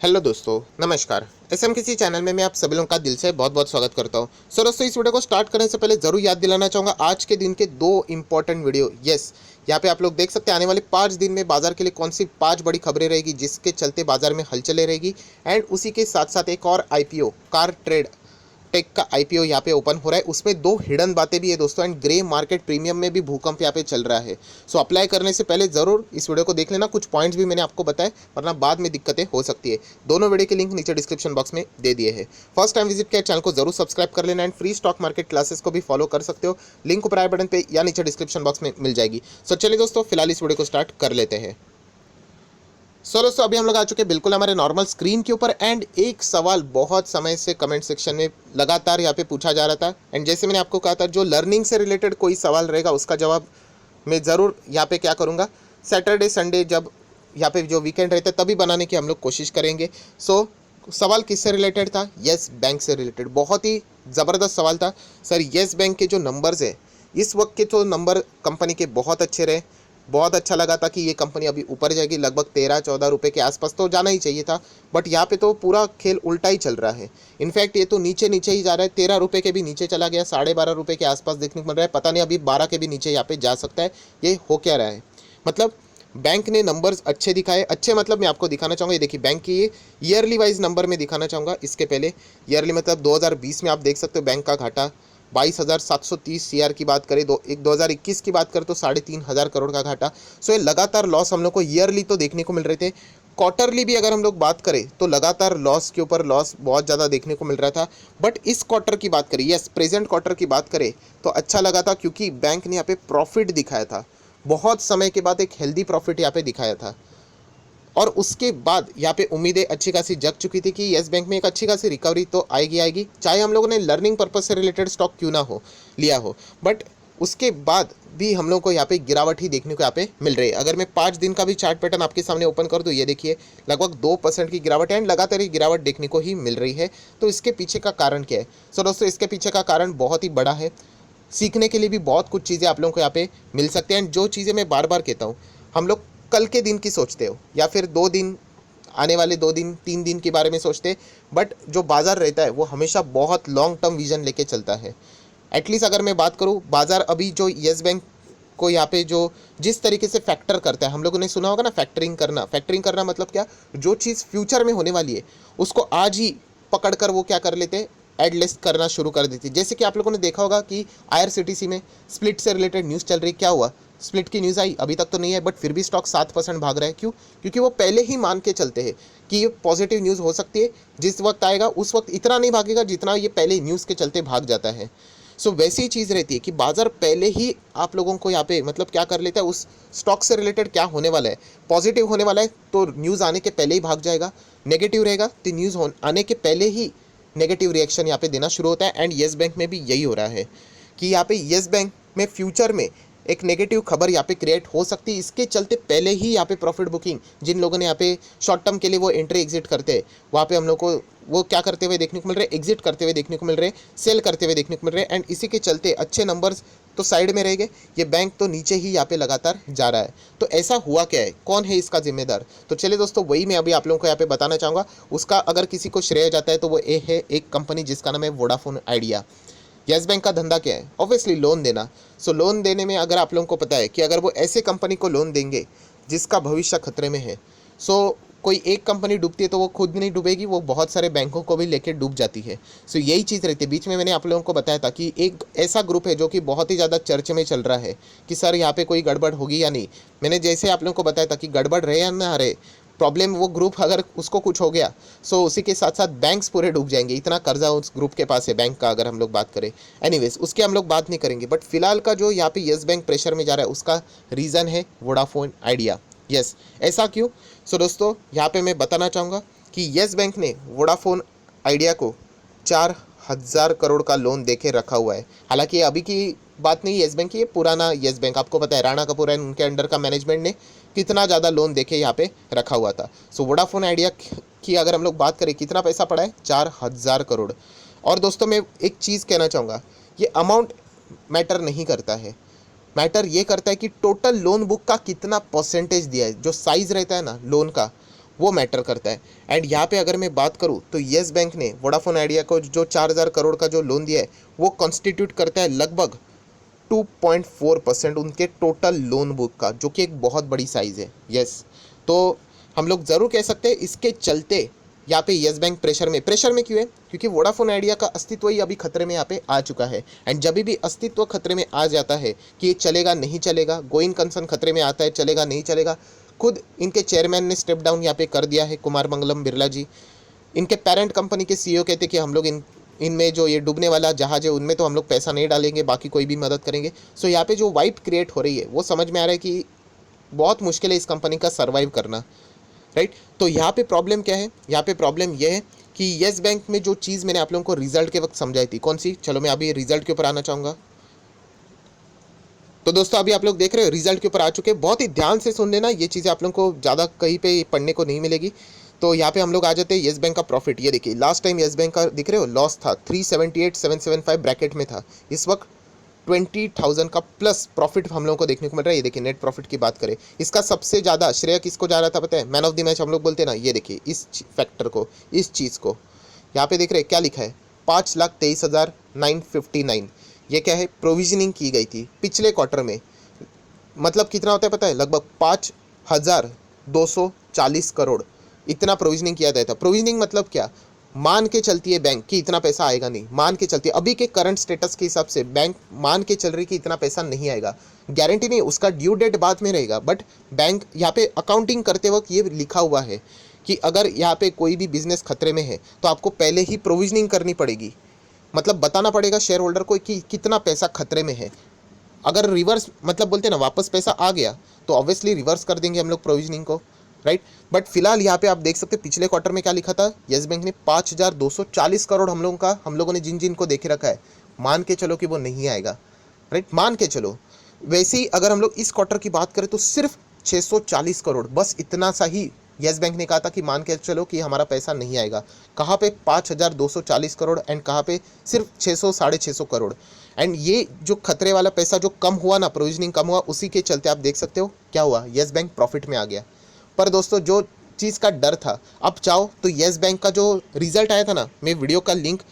Hello दोस्तों, नमस्कार। SM किसी चैनल में मैं आप सभी लोगों का दिल से बहुत बहुत स्वागत करता हूं। सो दोस्तों, इस वीडियो को स्टार्ट करने से पहले ज़रूर याद दिलाना चाहूँगा आज के दिन के दो इंपॉर्टेंट वीडियो। यस, यहाँ पे आप लोग देख सकते हैं आने वाले 5 दिन में बाजार के लिए कौन सी 5 बड़ी खबरें रहेगी जिसके चलते बाजार में हलचलें रहेगी। एंड उसी के साथ साथ एक और आईपीओ कार ट्रेड टेक का आईपीओ यहाँ पे ओपन हो रहा है, उसमें दो हिडन बातें भी है दोस्तों। एंड ग्रे मार्केट प्रीमियम में भी भूकंप यहाँ पे चल रहा है। सो अप्लाई करने से पहले ज़रूर इस वीडियो को देख लेना, कुछ पॉइंट्स भी मैंने आपको बताए, वरना बाद में दिक्कतें हो सकती है। दोनों वीडियो के लिंक नीचे डिस्क्रिप्शन बॉक्स में दे दिए हैं। फर्स्ट टाइम विजिट किया चैनल को जरूर सब्सक्राइब कर लेना। And free stock market classes को भी फॉलो कर सकते हो, लिंक ऊपर आई बटन पे या नीचे डिस्क्रिप्शन बॉक्स में मिल जाएगी। सो चलिए दोस्तों, फिलहाल इस वीडियो को स्टार्ट कर लेते हैं। सो दोस्तों, अभी हम लोग आ चुके हैं बिल्कुल हमारे नॉर्मल स्क्रीन के ऊपर। एंड एक सवाल बहुत समय से कमेंट सेक्शन में लगातार यहाँ पे पूछा जा रहा था। एंड जैसे मैंने आपको कहा था, जो लर्निंग से रिलेटेड कोई सवाल रहेगा उसका जवाब मैं ज़रूर यहाँ पे क्या करूँगा, सैटरडे संडे जब यहाँ पे जो वीकेंड रहता है तभी बनाने की हम लोग कोशिश करेंगे। सो सवाल किससे रिलेटेड था? येस बैंक से रिलेटेड। बहुत ही ज़बरदस्त सवाल था सर। येस बैंक के जो नंबर्स है इस वक्त के, तो नंबर कंपनी के बहुत अच्छे रहे। बहुत अच्छा लगा था कि ये कंपनी अभी ऊपर जाएगी, लगभग 13-14 रुपये के आसपास तो जाना ही चाहिए था। बट यहाँ पे तो पूरा खेल उल्टा ही चल रहा है। इनफैक्ट ये तो नीचे नीचे ही जा रहा है, 13 रुपये के भी नीचे चला गया, 12.5 रुपये के आसपास देखने को मिल रहा है। पता नहीं अभी 12 के भी नीचे यहाँ पे जा सकता है। ये हो क्या रहा है? मतलब बैंक ने नंबर्स अच्छे दिखाए। अच्छे मतलब मैं आपको दिखाना चाहूँगा, ये देखिए बैंक की ये ईयरली वाइज नंबर में दिखाना चाहूँगा। इसके पहले ईयरली मतलब 2020 में आप देख सकते हो बैंक का घाटा 22,730 सीआर की बात करें, 2021 की बात करें तो 3,500 करोड़ का घाटा। सो ये लगातार लॉस हम लोग को ईयरली तो देखने को मिल रहे थे। क्वार्टरली भी अगर हम लोग बात करें तो लगातार लॉस के ऊपर लॉस बहुत ज़्यादा देखने को मिल रहा था। बट इस क्वार्टर की बात करें, यस प्रेजेंट क्वार्टर की बात करें तो अच्छा लगा था, क्योंकि बैंक ने यहाँ पे प्रॉफिट दिखाया था। बहुत समय के बाद एक हेल्दी प्रॉफिट यहाँ पे दिखाया था। और उसके बाद यहाँ पे उम्मीदें अच्छी खासी जग चुकी थी कि येस बैंक में एक अच्छी खासी रिकवरी तो आएगी आएगी, चाहे हम लोगों ने लर्निंग पर्पज से रिलेटेड स्टॉक क्यों ना हो लिया हो। बट उसके बाद भी हम लोग को यहाँ पे गिरावट ही देखने को यहाँ पे मिल रही है। अगर मैं 5 दिन का भी चार्ट पैटर्न आपके सामने ओपन कर दूँ, ये देखिए लगभग 2% की गिरावट है। एंड लगातार ये गिरावट देखने को ही मिल रही है। तो इसके पीछे का कारण क्या है? सो दोस्तों, इसके पीछे का कारण बहुत ही बड़ा है। सीखने के लिए भी बहुत कुछ चीज़ें आप लोगों को यहाँ पे मिल सकती हैं। एंड जो चीज़ें मैं बार बार कहता हूँ, हम लोग कल के दिन की सोचते हो या फिर 2 दिन, आने वाले 2 दिन 3 दिन के बारे में सोचते, बट जो बाजार रहता है वो हमेशा बहुत लॉन्ग टर्म विजन लेके चलता है। एटलीस्ट अगर मैं बात करूँ, बाजार अभी जो येस बैंक को यहाँ पे जो जिस तरीके से फैक्टर करता है, हम लोगों ने सुना होगा ना फैक्टरिंग करना। फैक्टरिंग करना मतलब क्या? जो चीज़ फ्यूचर में होने वाली है उसको आज ही पकड़ कर वो क्या कर लेते हैं, एड लिस्ट करना शुरू कर देती है। जैसे कि आप लोगों ने देखा होगा कि आईआरसीटीसी में स्प्लिट से रिलेटेड न्यूज़ चल रही, क्या हुआ? स्प्लिट की न्यूज़ आई, अभी तक तो नहीं है, बट फिर भी स्टॉक 7% भाग रहा है। क्यों? क्योंकि वो पहले ही मान के चलते हैं कि ये पॉजिटिव न्यूज़ हो सकती है, जिस वक्त आएगा उस वक्त इतना नहीं भागेगा जितना ये पहले न्यूज़ के चलते भाग जाता है। सो वैसी ही चीज़ रहती है कि बाजार पहले ही आप लोगों को यहाँ पे मतलब क्या कर लेता है, उस स्टॉक से रिलेटेड क्या होने वाला है, पॉजिटिव होने वाला है तो न्यूज़ आने के पहले ही भाग जाएगा। नेगेटिव रहेगा तो न्यूज़ आने के पहले ही नेगेटिव रिएक्शन यहाँ पे देना शुरू होता है। एंड येस बैंक में भी यही हो रहा है कि यहाँ पे येस बैंक में फ्यूचर में एक नेगेटिव खबर यहाँ पे क्रिएट हो सकती है। इसके चलते पहले ही यहाँ पे प्रॉफिट बुकिंग, जिन लोगों ने यहाँ पे शॉर्ट टर्म के लिए वो एंट्री एग्जिट करते हैं, वहाँ पे हम लोग को वो क्या करते हुए देखने को मिल रहे हैं, एग्जिट करते हुए देखने को मिल रहे हैं, सेल करते हुए देखने को मिल रहे हैं। एंड इसी के चलते अच्छे नंबर्स तो साइड में रह गए, ये बैंक तो नीचे ही यहाँ पे लगातार जा रहा है। तो ऐसा हुआ क्या है, कौन है इसका जिम्मेदार? तो चलिए दोस्तों, वही मैं अभी आप लोगों को यहाँ पे बताना चाहूँगा। उसका अगर किसी को श्रेय जाता है तो वो ये है एक कंपनी जिसका नाम है वोडाफोन आइडिया। येस बैंक का धंधा क्या है? ऑब्वियसली लोन देना। सो लोन देने में अगर आप लोगों को पता है कि अगर वो ऐसे कंपनी को लोन देंगे जिसका भविष्य खतरे में है, सो कोई एक कंपनी डूबती है तो वो खुद नहीं डूबेगी, वो बहुत सारे बैंकों को भी लेकर डूब जाती है। सो यही चीज़ रहती है। बीच में मैंने आप लोगों को बताया था कि एक ऐसा ग्रुप है जो कि बहुत ही ज़्यादा चर्च में चल रहा है कि सर यहाँ पे कोई गड़बड़ होगी या नहीं। मैंने जैसे आप लोगों को बताया था कि गड़बड़ रहे या ना रहे, प्रॉब्लम वो ग्रुप अगर उसको कुछ हो गया, सो उसी के साथ साथ बैंक्स पूरे डूब जाएंगे। इतना कर्जा उस ग्रुप के पास है बैंक का, अगर हम लोग बात करें। एनीवेज, उसके हम लोग बात नहीं करेंगे। बट फिलहाल का जो यहाँ पे येस बैंक प्रेशर में जा रहा है उसका रीज़न है वोडाफोन आइडिया। यस, ऐसा क्यों? सो दोस्तों, यहाँ पे मैं बताना चाहूँगा कि येस बैंक ने वोडाफोन आइडिया को 4,000 करोड़ का लोन देके रखा हुआ है। हालांकि ये अभी की बात नहीं येस बैंक की, ये पुराना येस बैंक, आपको पता है राणा कपूर एंड उनके अंडर का मैनेजमेंट ने कितना ज़्यादा लोन देके यहाँ पे रखा हुआ था। सो वोडाफोन आइडिया की अगर हम लोग बात करें, कितना पैसा पड़ा है? 4,000 करोड़। और दोस्तों, मैं एक चीज़ कहना चाहूँगा, ये अमाउंट मैटर नहीं करता है। मैटर ये करता है कि टोटल लोन बुक का कितना परसेंटेज दिया है। जो साइज़ रहता है ना लोन का, वो मैटर करता है। एंड यहाँ पे अगर मैं बात करूँ तो येस बैंक ने वोडाफोन आइडिया को जो 4,000 करोड़ का जो लोन दिया है वो कॉन्स्टिट्यूट करता है लगभग 2.4% उनके टोटल लोन बुक का, जो कि एक बहुत बड़ी साइज़ है। यस, तो हम लोग ज़रूर कह सकते हैं इसके चलते यहाँ पे येस बैंक प्रेशर में क्यों है? क्योंकि वोडाफोन आइडिया का अस्तित्व ही अभी खतरे में यहाँ पे आ चुका है। एंड जब भी अस्तित्व खतरे में आ जाता है कि ये चलेगा नहीं चलेगा, गोइंग कंसर्न खतरे में आता है, चलेगा नहीं चलेगा, खुद इनके चेयरमैन ने स्टेप डाउन यहाँ पे कर दिया है, कुमार मंगलम बिरला जी। इनके पेरेंट कंपनी के सीईओ कहते कि हम लोग इनमें जो ये डूबने वाला जहाज है उनमें तो हम लोग पैसा नहीं डालेंगे, बाकी कोई भी मदद करेंगे। सो यहाँ पे जो वाइब क्रिएट हो रही है वो समझ में आ रहा है कि बहुत मुश्किल है इस कंपनी का सर्वाइव करना, राइट। तो यहाँ पे प्रॉब्लम क्या है? यहाँ पे प्रॉब्लम ये है कि येस बैंक में जो चीज़ मैंने आप लोगों को रिजल्ट के वक्त समझाई थी, कौन सी? चलो मैं अभी रिजल्ट के ऊपर आना चाहूँगा। तो दोस्तों अभी आप लोग देख रहे हो रिजल्ट के ऊपर आ चुके हैं, बहुत ही ध्यान से सुन लेना, ये चीज़ें आप लोगों को ज़्यादा कहीं पे पढ़ने को नहीं मिलेगी। तो यहाँ पे हम लोग आ जाते हैं येस बैंक का प्रॉफिट। ये देखिए लास्ट टाइम येस बैंक का दिख रहे हो लॉस था 378,775 ब्रैकेट में था, इस वक्त 20,000 का प्लस प्रॉफिट हम लोगों को देखने को मिल रहा है। ये देखिए नेट प्रॉफिट की बात करें, इसका सबसे ज़्यादा श्रेय किसको जा रहा था पता है? मैन ऑफ द मैच हम लोग बोलते हैं ना, ये देखिए इस फैक्टर को, इस चीज़ को यहाँ पे देख रहे हैं क्या लिखा है, 5,23,959। ये क्या है? प्रोविजनिंग की गई थी पिछले क्वार्टर में। मतलब कितना होता है पता है? लगभग 5,240 करोड़ इतना प्रोविजनिंग किया गया था। प्रोविजनिंग मतलब क्या? मान के चलती है बैंक कि इतना पैसा आएगा नहीं, मान के चलती है। अभी के करंट स्टेटस के हिसाब से बैंक मान के चल रही कि इतना पैसा नहीं आएगा, गारंटी नहीं, उसका ड्यू डेट बाद में रहेगा, बट बैंक यहाँ पे अकाउंटिंग करते वक्त ये लिखा हुआ है कि अगर यहाँ पे कोई भी बिजनेस खतरे में है तो आपको पहले ही प्रोविजनिंग करनी पड़ेगी, मतलब बताना पड़ेगा शेयर होल्डर को कि कितना पैसा खतरे में है। अगर रिवर्स मतलब बोलते हैं ना वापस पैसा आ गया तो ऑब्वियसली रिवर्स कर देंगे हम लोग प्रोविजनिंग को, राइट। बट फिलहाल यहाँ पे आप देख सकते हैं पिछले क्वार्टर में क्या लिखा था, येस बैंक ने 5,240 करोड़ हम लोगों ने जिन को देखे रखा है, मान के चलो कि वो नहीं आएगा, राइट, मान के चलो। वैसे ही अगर हम लोग इस क्वार्टर की बात करें तो सिर्फ 640 करोड़, बस इतना सा ही येस बैंक ने कहा था कि मान के चलो कि हमारा पैसा नहीं आएगा। कहाँ पे? 5,240 करोड़, एंड कहाँ पे? सिर्फ 600 650 करोड़। एंड ये जो खतरे वाला पैसा जो कम हुआ ना, प्रोविजनिंग कम हुआ, उसी के चलते आप देख सकते हो क्या हुआ, येस बैंक प्रॉफिट में आ गया। पर दोस्तों जो चीज़ का डर था, अब चाहो तो येस बैंक का जो रिजल्ट आया था ना, मैं वीडियो का लिंक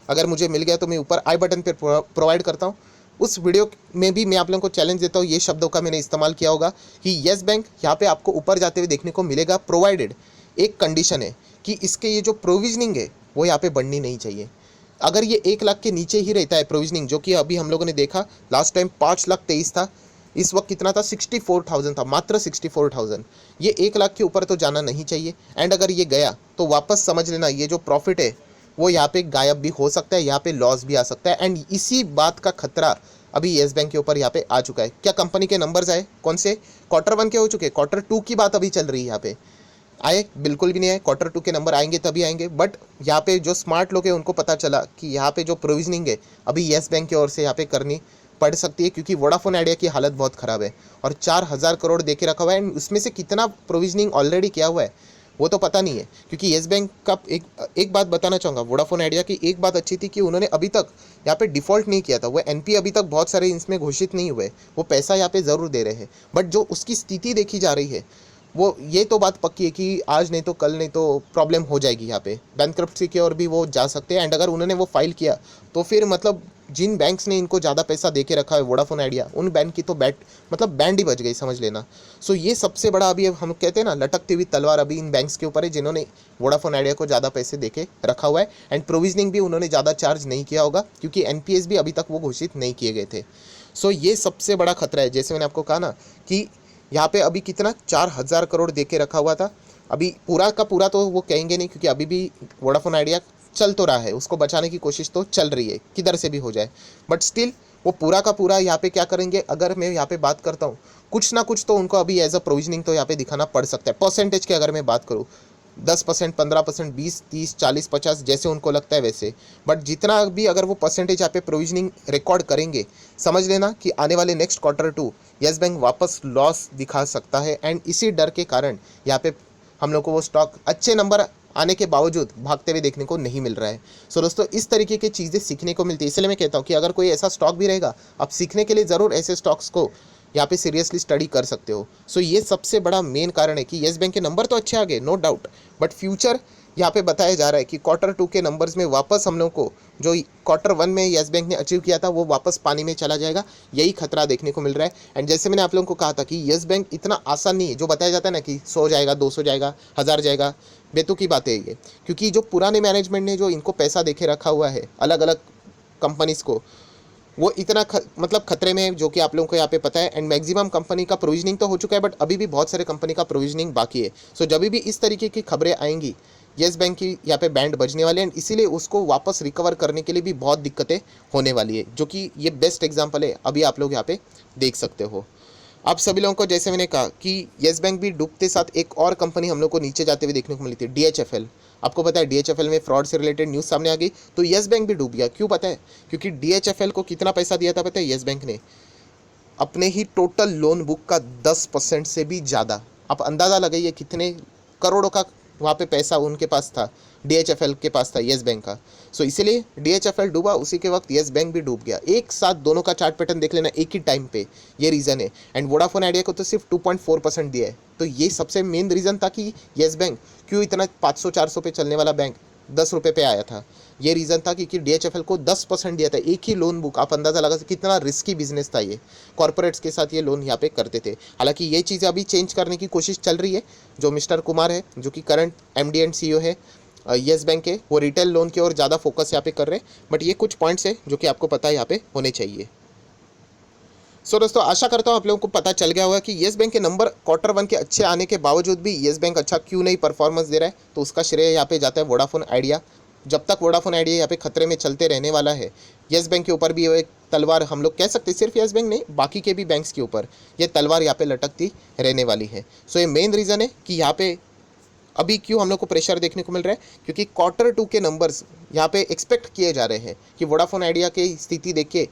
अगर मुझे मिल गया तो मैं ऊपर आई बटन पर प्रोवाइड करता हूँ। उस वीडियो में भी मैं आप लोगों को चैलेंज देता हूँ, ये शब्दों का मैंने इस्तेमाल किया होगा कि येस बैंक यहाँ पे आपको ऊपर जाते हुए देखने को मिलेगा, प्रोवाइडेड एक कंडीशन है कि इसके ये जो प्रोविजनिंग है वो यहाँ पे बढ़नी नहीं चाहिए। अगर ये 1 लाख के नीचे ही रहता है प्रोविजनिंग, जो कि अभी हम लोगों ने देखा लास्ट टाइम 5,23,000 था, इस वक्त कितना था? 64,000 था, मात्र 64,000। ये 1 लाख के ऊपर तो जाना नहीं चाहिए। एंड अगर ये गया तो वापस समझ लेना ये जो प्रॉफिट है वो यहाँ पे गायब भी हो सकता है, यहाँ पे लॉस भी आ सकता है। एंड इसी बात का खतरा अभी येस बैंक के ऊपर यहाँ पे आ चुका है। क्या कंपनी के नंबर्स आए? कौन से? Q1 के हो चुके, Q2 की बात अभी चल रही है। यहाँ पे आए? बिल्कुल भी नहीं आए। Q2 के नंबर आएंगे तभी आएंगे। बट यहाँ पे जो स्मार्ट लोग हैं उनको पता चला कि यहाँ पे जो प्रोविजनिंग है अभी येस बैंक की ओर से यहाँ पे करनी पड़ सकती है, क्योंकि वोडाफोन आइडिया की हालत बहुत ख़राब है और 4,000 करोड़ दे के रखा हुआ है। एंड उसमें से कितना प्रोविजनिंग ऑलरेडी किया हुआ है वो तो पता नहीं है, क्योंकि येस बैंक का एक बात बताना चाहूँगा, वोडाफोन आइडिया की एक बात अच्छी थी कि उन्होंने अभी तक यहाँ पे डिफ़ॉल्ट नहीं किया था। वो एनपी अभी तक बहुत सारे इसमें घोषित नहीं हुए, वो पैसा यहाँ पे ज़रूर दे रहे हैं, बट जो उसकी स्थिति देखी जा रही है वो ये तो बात पक्की है कि आज नहीं तो कल नहीं तो प्रॉब्लम हो जाएगी। यहाँ पे बैंकक्रप्सी की ओर भी वो जा सकते हैं। एंड अगर उन्होंने वो फाइल किया तो फिर मतलब जिन बैंक्स ने इनको ज़्यादा पैसा दे के रखा है वोडाफोन आइडिया, उन बैंक की तो बैंड ही बच गई, समझ लेना। सो ये सबसे बड़ा अभी हम कहते हैं ना लटकती हुई तलवार अभी इन बैंक्स के ऊपर है जिन्होंने वोडाफोन आइडिया को ज़्यादा पैसे दे के रखा हुआ है। एंड प्रोविजनिंग भी उन्होंने ज़्यादा चार्ज नहीं किया होगा, क्योंकि एनपीएस भी अभी तक वो घोषित नहीं किए गए थे। सो ये सबसे बड़ा खतरा है। जैसे मैंने आपको कहा ना कि यहाँ पे अभी कितना 4,000 करोड़ दे के रखा हुआ था। अभी पूरा का पूरा तो वो कहेंगे नहीं, क्योंकि अभी भी वोडाफोन आइडिया चल तो रहा है, उसको बचाने की कोशिश तो चल रही है किधर से भी हो जाए, बट स्टिल वो पूरा का पूरा यहाँ पे क्या करेंगे? अगर मैं यहाँ पे बात करता हूँ, कुछ ना कुछ तो उनको अभी एज अ प्रोविजनिंग तो यहाँ पे दिखाना पड़ सकता है। परसेंटेज की अगर मैं बात करूँ 10%, 15%, 20, 30, 40, 50 जैसे उनको लगता है वैसे, बट जितना भी अगर वो परसेंटेज यहाँ पे प्रोविजनिंग रिकॉर्ड करेंगे, समझ लेना कि आने वाले नेक्स्ट Q2 येस बैंक वापस लॉस दिखा सकता है। एंड इसी डर के कारण यहाँ पे हम लोग को वो स्टॉक अच्छे नंबर आने के बावजूद भागते हुए देखने को नहीं मिल रहा है। सो दोस्तों इस तरीके की चीज़ें सीखने को मिलती है, इसलिए मैं कहता हूँ कि अगर कोई ऐसा स्टॉक भी रहेगा, आप सीखने के लिए ज़रूर ऐसे स्टॉक्स को यहाँ पे सीरियसली स्टडी कर सकते हो। सो ये सबसे बड़ा मेन कारण है कि येस बैंक के नंबर तो अच्छे आ गए, नो डाउट, बट फ्यूचर यहाँ पे बताया जा रहा है कि Q2 के नंबर्स में वापस हम लोग को जो Q1 में येस बैंक ने अचीव किया था वो वापस पानी में चला जाएगा, यही खतरा देखने को मिल रहा है। एंड जैसे मैंने आप लोगों को कहा था कि येस बैंक इतना आसान नहीं है जो बताया जाता है ना कि 100 जाएगा, 200 जाएगा, 1000 जाएगा, बेतुकी बातें है ये। क्योंकि जो पुराने मैनेजमेंट ने जो इनको पैसा देके रखा हुआ है अलग अलग कंपनीज को, वो इतना मतलब खतरे में है, जो कि आप लोगों को यहाँ पे पता है। एंड मैक्सिमम कंपनी का प्रोविजनिंग तो हो चुका है, बट अभी भी बहुत सारे कंपनी का प्रोविजनिंग बाकी है। सो जब भी इस तरीके की खबरें आएंगी, येस बैंक की यहाँ पे बैंड बजने वाले हैं, इसीलिए उसको वापस रिकवर करने के लिए भी बहुत दिक्कतें होने वाली है, जो कि ये बेस्ट एग्जाम्पल है, अभी आप लोग यहाँ पे देख सकते हो। आप सभी लोगों को जैसे मैंने कहा कि येस बैंक भी डूबते साथ एक और कंपनी हम लोग को नीचे जाते हुए देखने को मिली थी, DHFL। आपको पता है DHFL में फ्रॉड से रिलेटेड न्यूज़ सामने आ गई, तो येस बैंक भी डूब गया। क्यों पता है? क्योंकि DHFL को कितना पैसा दिया था पता है येस बैंक ने? अपने ही टोटल लोन बुक का 10% से भी ज़्यादा। आप अंदाज़ा लगाइए कितने करोड़ों का वहाँ पे पैसा उनके पास था, DHFL के पास था, येस बैंक का। सो इसीलिए DHFL डूबा, उसी के वक्त येस बैंक भी डूब गया। एक साथ दोनों का चार्ट पैटर्न देख लेना एक ही टाइम पे, ये रीज़न है। एंड वोडाफोन आइडिया को तो सिर्फ 2.4% दिया है, तो ये सबसे मेन रीज़न था कि येस बैंक क्यों इतना 500-400 पे चलने वाला बैंक 10 रुपये पे आया था। ये रीज़न था क्योंकि DHFL को 10% दिया था, एक ही लोन बुक। आप अंदाज़ा लगा सकते कितना रिस्की बिजनेस था ये, कॉर्पोरेट्स के साथ ये लोन यहाँ पे करते थे। हालांकि ये चीज़ें अभी चेंज करने की कोशिश चल रही है। जो मिस्टर कुमार है, जो कि करंट MD एंड CEO है येस बैंक के, वो रिटेल लोन की ओर ज़्यादा फोकस यहाँ पे कर रहे हैं। बट ये कुछ पॉइंट्स है जो कि आपको पता है यहाँ पे होने चाहिए। सो दोस्तों, आशा करता हूँ आप लोगों को पता चल गया होगा कि येस बैंक के नंबर Q1 के अच्छे आने के बावजूद भी येस बैंक अच्छा क्यों नहीं परफॉर्मेंस दे रहा है। तो उसका श्रेय यहाँ पे जाता है वोडाफोन आइडिया। जब तक वोडाफोन आइडिया यहाँ पे खतरे में चलते रहने वाला है, येस बैंक के ऊपर भी एक तलवार, हम लोग कह सकते हैं, सिर्फ येस बैंक नहीं, बाकी के भी बैंक्स के ऊपर ये तलवार यहाँ पे लटकती रहने वाली है। सो ये मेन रीज़न है कि यहाँ पे अभी क्यों हम लोग को प्रेशर देखने को मिल रहा है, क्योंकि Q2 के नंबर्स यहाँ पे एक्सपेक्ट किए जा रहे हैं कि वोडाफोन आइडिया की स्थिति देख के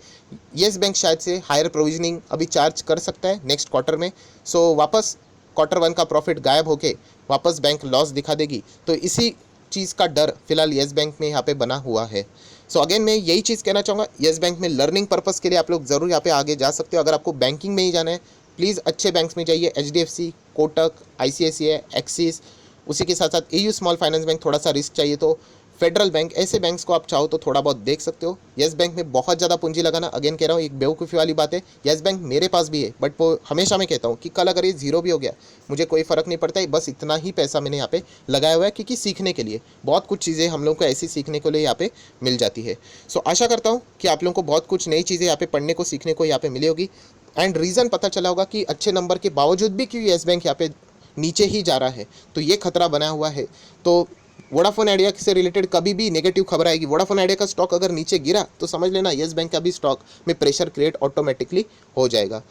येस बैंक शायद से हायर प्रोविजनिंग अभी चार्ज कर सकता है नेक्स्ट क्वार्टर में। सो वापस Q1 का प्रॉफिट गायब होके वापस बैंक लॉस दिखा देगी। तो इसी चीज़ का डर फिलहाल येस बैंक में यहाँ पे बना हुआ है। सो अगेन मैं यही चीज़ कहना चाहूँगा, येस बैंक में लर्निंग पर्पज़ के लिए आप लोग ज़रूर यहाँ पे आगे जा सकते हो। अगर आपको बैंकिंग में ही जाना है, प्लीज़ अच्छे बैंक्स में जाइए, HDFC, कोटक, ICICI, एक्सिस, उसी के साथ साथ AU स्मॉल फाइनेंस बैंक। थोड़ा सा रिस्क चाहिए तो फेडरल बैंक, ऐसे बैंक्स को आप चाहो तो थोड़ा बहुत देख सकते हो। येस बैंक में बहुत ज़्यादा पूंजी लगाना, अगेन कह रहा हूँ, एक बेवकूफ़ी वाली बात है। येस बैंक मेरे पास भी है, बट वो हमेशा मैं कहता हूँ कि कल अगर ये जीरो भी हो गया मुझे कोई फ़र्क नहीं पड़ता है, बस इतना ही पैसा मैंने यहाँ पे लगाया हुआ है, क्योंकि सीखने के लिए बहुत कुछ चीज़ें हम लोग को ऐसी सीखने के लिए यहाँ पे मिल जाती है। सो आशा करता हूँ कि आप लोगों को बहुत कुछ नई चीज़ें यहाँ पे पढ़ने को, सीखने को यहाँ पे मिली होगी। एंड रीज़न पता चला होगा कि अच्छे नंबर के बावजूद भी क्यों येस बैंक यहाँ पे नीचे ही जा रहा है, तो ये खतरा बना हुआ है। तो वोडाफोन आइडिया से रिलेटेड कभी भी नेगेटिव खबर आएगी, वोडाफोन आइडिया का स्टॉक अगर नीचे गिरा तो समझ लेना येस बैंक का भी स्टॉक में प्रेशर क्रिएट ऑटोमेटिकली हो जाएगा।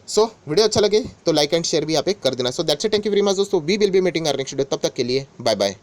सो वीडियो अच्छा लगे तो लाइक एंड शेयर भी यहाँ पे कर देना। So that's it, thank you very much दोस्तों, we will be meeting our next video. तब तक के लिए बाय बाय।